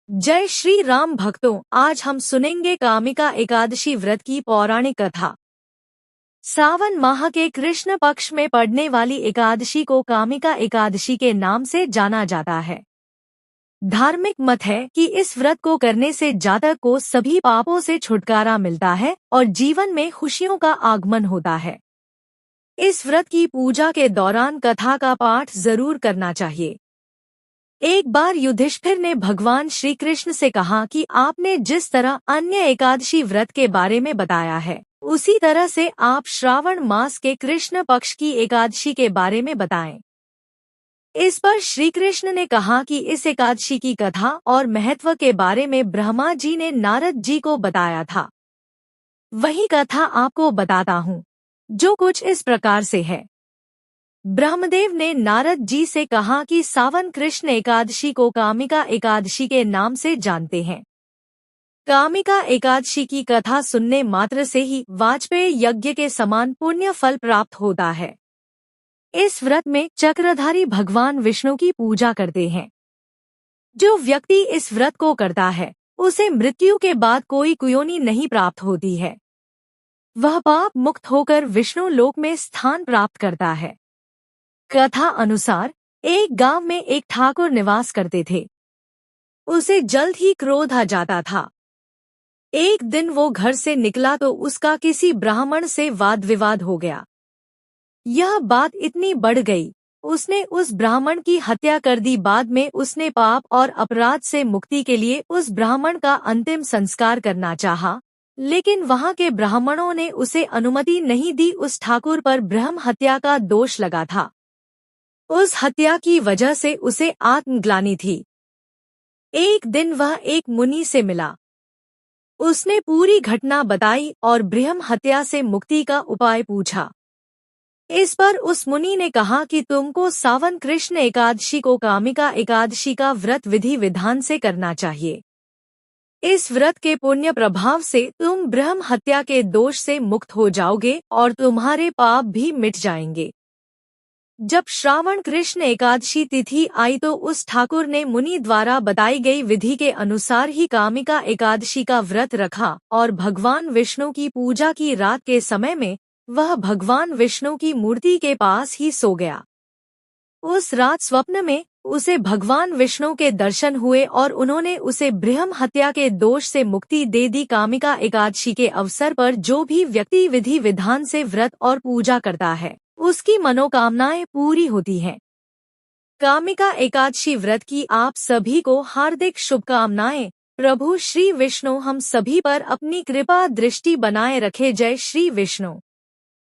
जय श्री राम भक्तों, आज हम सुनेंगे कामिका एकादशी व्रत की पौराणिक कथा। सावन माह के कृष्ण पक्ष में पड़ने वाली एकादशी को कामिका एकादशी के नाम से जाना जाता है। धार्मिक मत है कि इस व्रत को करने से जातक को सभी पापों से छुटकारा मिलता है और जीवन में खुशियों का आगमन होता है। इस व्रत की पूजा के दौरान कथा का पाठ जरूर करना चाहिए। एक बार युधिष्ठिर ने भगवान श्री कृष्ण से कहा कि आपने जिस तरह अन्य एकादशी व्रत के बारे में बताया है, उसी तरह से आप श्रावण मास के कृष्ण पक्ष की एकादशी के बारे में बताएं। इस पर श्री कृष्ण ने कहा कि इस एकादशी की कथा और महत्व के बारे में ब्रह्मा जी ने नारद जी को बताया था। वही कथा आपको बताता हूँ, जो कुछ इस प्रकार से है। ब्रह्मदेव ने नारद जी से कहा कि सावन कृष्ण एकादशी को कामिका एकादशी के नाम से जानते हैं। कामिका एकादशी की कथा सुनने मात्र से ही वाजपेयी यज्ञ के समान पुण्य फल प्राप्त होता है। इस व्रत में चक्रधारी भगवान विष्णु की पूजा करते हैं। जो व्यक्ति इस व्रत को करता है, उसे मृत्यु के बाद कोई कुयोनि नहीं प्राप्त होती है। वह पाप मुक्त होकर विष्णु लोक में स्थान प्राप्त करता है। कथा अनुसार एक गांव में एक ठाकुर निवास करते थे। उसे जल्द ही क्रोध आ जाता था। एक दिन वो घर से निकला तो उसका किसी ब्राह्मण से वाद विवाद हो गया। यह बात इतनी बढ़ गई, उसने उस ब्राह्मण की हत्या कर दी। बाद में उसने पाप और अपराध से मुक्ति के लिए उस ब्राह्मण का अंतिम संस्कार करना चाहा, लेकिन वहां के ब्राह्मणों ने उसे अनुमति नहीं दी। उस ठाकुर पर ब्रह्म हत्या का दोष लगा था। उस हत्या की वजह से उसे आत्मग्लानि थी। एक दिन वह एक मुनि से मिला। उसने पूरी घटना बताई और ब्रह्म हत्या से मुक्ति का उपाय पूछा। इस पर उस मुनि ने कहा कि तुमको सावन कृष्ण एकादशी को कामिका एकादशी का व्रत विधि विधान से करना चाहिए। इस व्रत के पुण्य प्रभाव से तुम ब्रह्म हत्या के दोष से मुक्त हो जाओगे और तुम्हारे पाप भी मिट जाएंगे। जब श्रावण कृष्ण एकादशी तिथि आई तो उस ठाकुर ने मुनि द्वारा बताई गई विधि के अनुसार ही कामिका एकादशी का व्रत रखा और भगवान विष्णु की पूजा की। रात के समय में वह भगवान विष्णु की मूर्ति के पास ही सो गया। उस रात स्वप्न में उसे भगवान विष्णु के दर्शन हुए और उन्होंने उसे ब्रह्म हत्या के दोष से मुक्ति दे दी। कामिका एकादशी के अवसर पर जो भी व्यक्ति विधि विधान से व्रत और पूजा करता है, उसकी मनोकामनाएं पूरी होती हैं। कामिका एकादशी व्रत की आप सभी को हार्दिक शुभकामनाएं। प्रभु श्री विष्णु हम सभी पर अपनी कृपा दृष्टि बनाए रखे। जय श्री विष्णु।